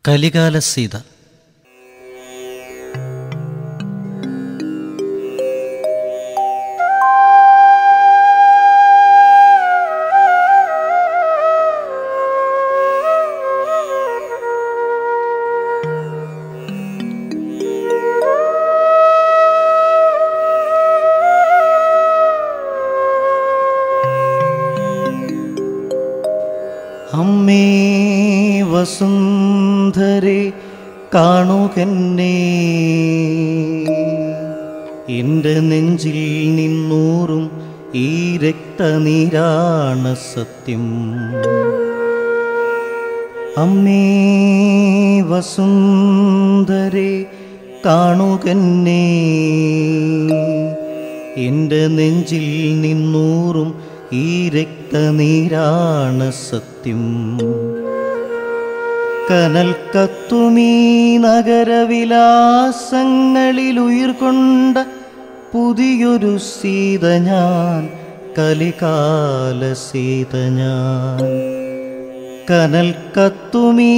കലികാല സീത. അമ്മേ വസുന്ധരെ കാണുകന്നേ, എൻ്റെ നെഞ്ചിൽ നിന്നൂറും ഈ രക്തനീരാണ് സത്യം. അമ്മേ വസുന്ധരെ കാണുകന്നേ, എൻ്റെ നെഞ്ചിൽ നിന്നൂറും ഈ രക്തനീരാണ് സത്യം. കനൽ കത്തുമീ നഗരവിലാസങ്ങളിൽ ഉയിർകൊണ്ട പുതിയൊരു സീത ഞാൻ, കലികാല സീത ഞാൻ. കനൽ കത്തുമീ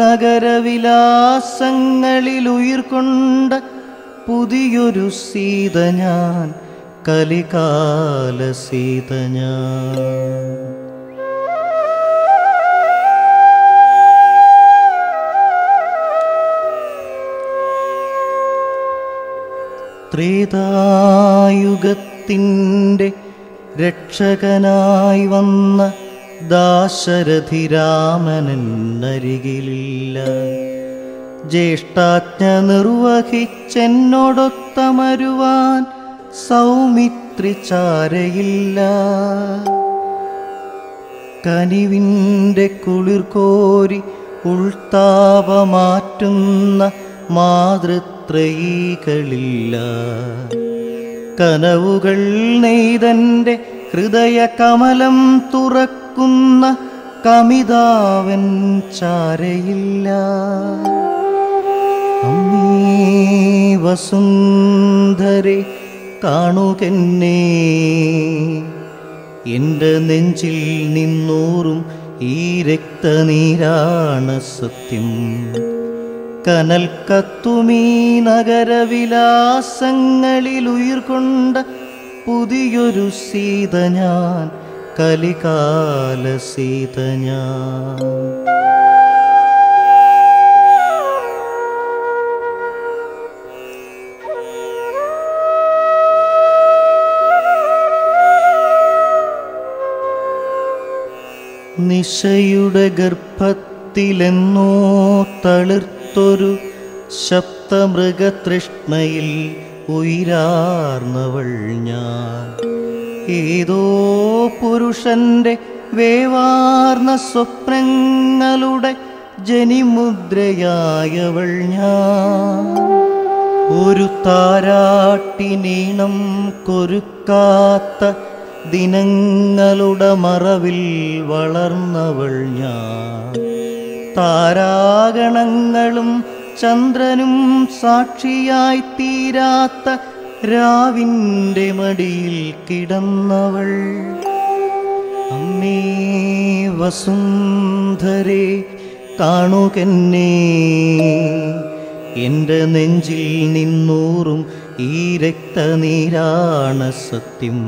നഗരവിലാസങ്ങളിൽ ഉയിർകൊണ്ട പുതിയൊരു സീത ഞാൻ, കലികാല സീത ഞാൻ. ത്രേതായുഗത്തിൻ്റെ രക്ഷകനായി വന്ന ദാശരഥി രാമനരികിലില്ല. ജ്യേഷ്ഠാജ്ഞ നിർവഹിച്ചെന്നോടൊത്തമരുവാൻ സൗമിത്രി ചാരയില്ല. കനിവിൻ്റെ കുളിർ കോരി ഉൾത്താപമാറ്റുന്ന മാതൃത്രയീകളില്ല. കനവുകൾ നെയ്തൻ്റെ ഹൃദയ കമലം തുറക്കുന്ന കമിതാവൻ ചാരയില്ല. അമ്മേ വസുന്ധരെ കാണുകന്നേ, എൻ്റെ നെഞ്ചിൽ നിന്നൂറും ഈ രക്തനീരാണ് സത്യം. കനൽ കത്തുമീ നഗരവിലാസങ്ങളിൽ ഉയിർകൊണ്ട പുതിയൊരു സീത ഞാൻ, കലികാല സീത ഞാൻ. നിശയുടെ ഗർഭത്തിലെന്നോ തളിർത്തൊരു ശബ്ദമൃഗതൃഷ്ണയിൽ ഉയിരാർന്നവൾ ഞാൻ. ഏതോ പുരുഷന്റെ വേവാർന്ന സ്വപ്നങ്ങളുടെ ജനിമുദ്രയായവൾ ഞാൻ. ഒരു താരാട്ടിനീണം കൊരുക്കാത്ത ദിനങ്ങളുടെ മറവിൽ വളർന്നവൾ ഞാൻ. താരാഗണങ്ങളും ചന്ദ്രനും സാക്ഷിയായി തീരാത്ത രാവിൻ്റെ മടിയിൽ കിടന്നവൾ. അമ്മേ വസുന്ധരെ കാണുകന്നേ, എൻ്റെ നെഞ്ചിൽ നിന്നൂറും ഈ രക്തനീരാണ് സത്യം.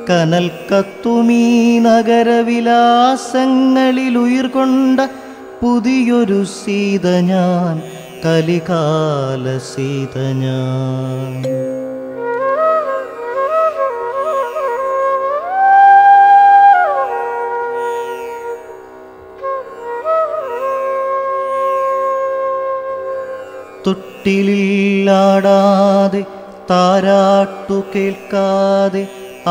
കനൽ കത്തുമീ നഗരവിലാസങ്ങളിൽ ഉയിർകൊണ്ട പുതിയൊരു സീത ഞാൻ, കലികാല സീത ഞാൻ. തൊട്ടിലില്ലാടാതെ താരാട്ടു കേൾക്കാതെ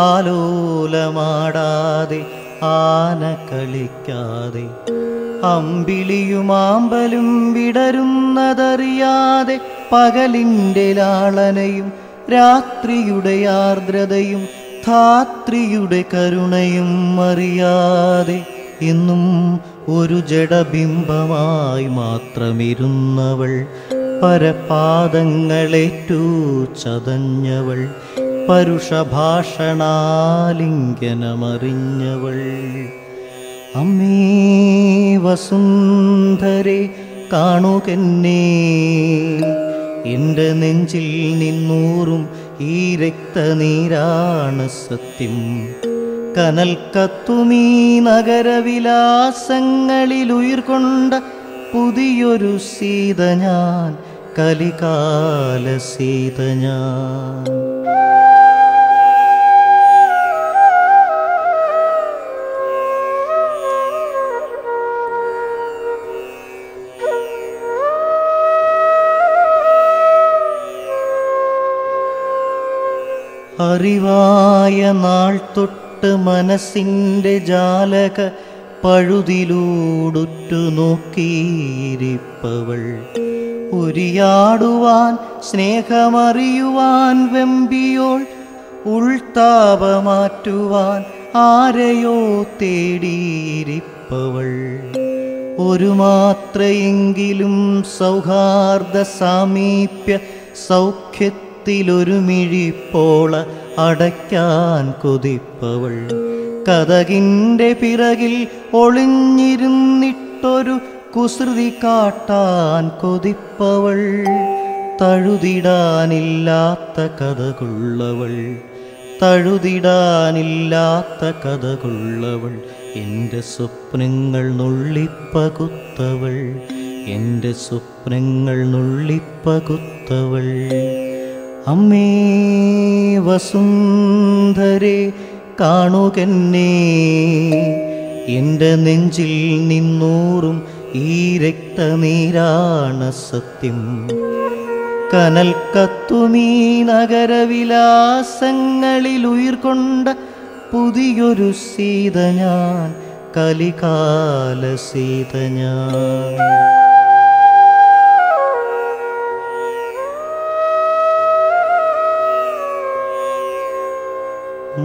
ആലോലമാടാതെ ആന കളിക്കാതെ അമ്പിളിയുമാമ്പലും വിടരുന്നതറിയാതെ പകലിൻ്റെ ലാളനയും രാത്രിയുടെ ആർദ്രതയും ധാത്രിയുടെ കരുണയും അറിയാതെ എന്നും ഒരു ജഡബിംബമായി മാത്രമിരുന്നവൾ. പരപാദങ്ങളേറ്റു ചതഞ്ഞവൾ, പരുഷഭാഷണാലിംഗനമറിഞ്ഞവൾ. അമ്മേ വസുന്ധരെ കാണുകെന്നേ. എൻ്റെ നെഞ്ചിൽ നിന്നൂറും ഈ രക്തനീരാണ് സത്യം. കനൽ കത്തുമീ നഗരവിലാസങ്ങളിൽ ഉയിർകൊണ്ട പുതിയൊരു സീത ഞാൻ, കലികാല സീത ഞാൻ. അറിവായ നാൾ തൊട്ട് മനസ്സിൻ്റെ ജാലക പഴുതിലൂടുറ്റു നോക്കിയിരിപ്പവൾ. ഉരിയാടുവാൻ സ്നേഹമറിയുവാൻ വെമ്പിയോൾ, ഉൾത്താപമാറ്റുവാൻ ആരെയോ തേടിയിരിപ്പവൾ. ഒരു മാത്രയെങ്കിലും സൗഹാർദ്ദ സാമീപ്യ സൗഖ്യത്തിലൊരു മിഴിപ്പോള അടയ്ക്കാൻ കൊതിപ്പവൾ. കതകിൻ്റെ പിറകിൽ ഒളിഞ്ഞിരുന്നിട്ടൊരു കുസൃതി കാട്ടാൻ കൊതിപ്പവൾ. തഴുതിടാനില്ലാത്ത കഥകുള്ളവൾ, തഴുതിടാനില്ലാത്ത കഥകുള്ളവൾ. എൻ്റെ സ്വപ്നങ്ങൾ നുള്ളിപ്പകുത്തവൾ, എൻ്റെ സ്വപ്നങ്ങൾ നുള്ളിപ്പകുത്തവൾ. അമ്മേ വസുന്ധരേ കാണുകെന്നേ, എൻ്റെ നെഞ്ചിൽ നിന്നൂറും ഈ രക്തനീരാണ് സത്യം. കനൽ കത്തുമീ നഗരവിലാസങ്ങളിൽ ഉയിർകൊണ്ട പുതിയൊരു സീത ഞാൻ, കലികാല സീത ഞാൻ.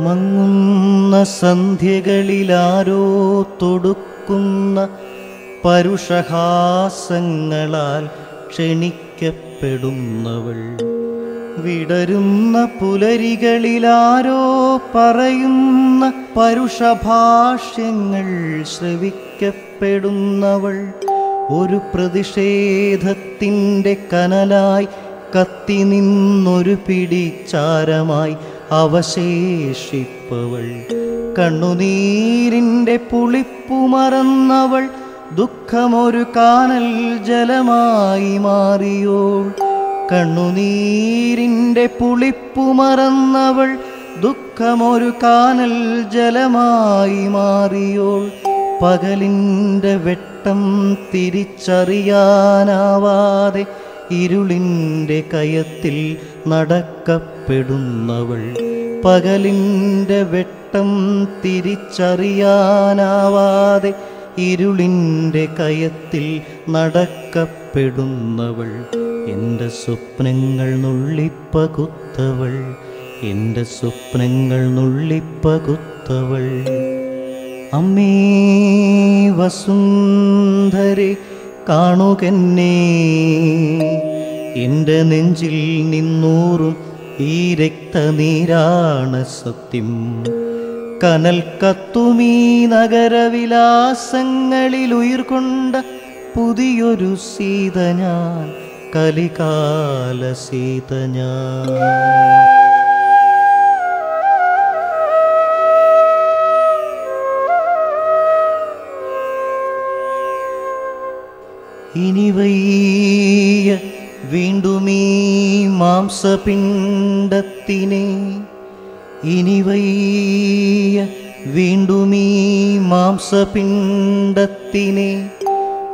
മങ്ങുന്ന സന്ധ്യകളിലാരോ തൊടുക്കുന്ന പരുഷഹാസങ്ങളാൽ ക്ഷണിക്കപ്പെടുന്നവൾ. വിടരുന്ന പുലരികളിലാരോ പറയുന്ന പരുഷഭാഷ്യങ്ങൾ ശ്രവിക്കപ്പെടുന്നവൾ. ഒരു പ്രതിഷേധത്തിൻ്റെ കനലായി കത്തി നിന്നൊരു പിടിച്ചാരമായി അവശേഷിപ്പവൾ. കണ്ണുനീരിൻ്റെ പുളിപ്പു മറന്നവൾ, ദുഃഖമൊരു കാനൽ ജലമായി മാറിയോൾ. കണ്ണുനീരിൻ്റെ പുളിപ്പു മറന്നവൾ, ദുഃഖമൊരു കാനൽ ജലമായി മാറിയോൾ. പകലിൻ്റെ വെട്ടം തിരിച്ചറിയാനാവാതെ ഇരുളിൻ്റെ കയത്തിൽ നടക്കപ്പെടുന്നവൾ. പകലിൻ്റെ വെട്ടം തിരിച്ചറിയാനാവാതെ ഇരുളിൻ്റെ കയത്തിൽ നടക്കപ്പെടുന്നവൾ. എൻ്റെ സ്വപ്നങ്ങൾ നുള്ളിപ്പകുത്തവൾ, എൻ്റെ സ്വപ്നങ്ങൾ നുള്ളിപ്പകുത്തവൾ. അമ്മേ വസുന്ധരേ കാണുകെന്നേ, എൻ്റെ നെഞ്ചിൽ നിന്നൂറും ഈ രക്തനീരാണ് സത്യം. കനൽ കത്തുമീ നഗരവിലാസങ്ങളിൽ ഉയിർകൊണ്ട പുതിയൊരു സീത ഞാൻ, കലികാല സീത ഞാൻ. ഇനി വയ്യ വീണ്ടുമീ മാംസപിണ്ഡത്തിനെ, ഇനി വയ്യ വീണ്ടുമീ മാംസപിണ്ഡത്തിനെ.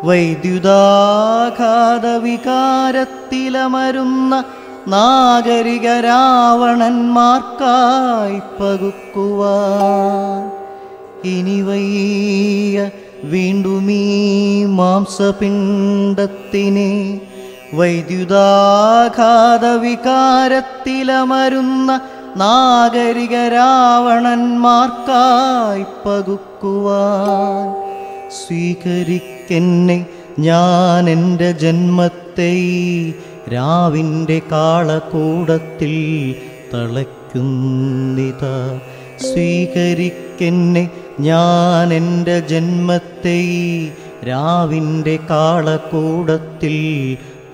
വൈദ്യുതാഘാത വികാരത്തിലമരുന്ന നാഗരിക രാവണന്മാർക്കായി പകുക്കുവാൻ. ഇനി വയ്യ വീണ്ടുമീ മാംസപിണ്ഡത്തിനെ. വൈദ്യുതാഘാത വികാരത്തിലമരുന്ന നാഗരിക രാവണന്മാർക്കായി പകുക്കുവാൻ. സ്വീകരിക്കെന്നെ ഞാൻ എൻ്റെ ജന്മത്തെ രാവിൻ്റെ കാളകൂടത്തിൽ തളയ്ക്കുന്നിതാ. സ്വീകരിക്കെന്നെ ഞാൻ എൻ്റെ ജന്മത്തെ രാവിൻ്റെ കാളകൂടത്തിൽ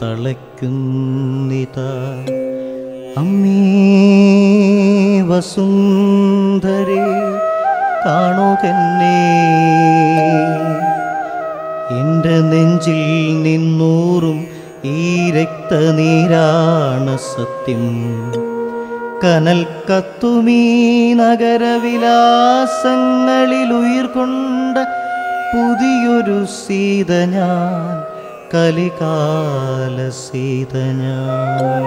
തളയ്ക്കുന്നിതാ. അമ്മേ വസുന്ധരേ കാണുകന്നേ, എൻ്റെ നെഞ്ചിൽ നിന്നൂറും ഈ രക്തനീരാണ് സത്യം. കനൽ കത്തുമീ നഗരവിലാസങ്ങളിൽ ഉയിർകൊണ്ട പുതിയൊരു സീത ഞാൻ, കലികാല സീത ഞാൻ.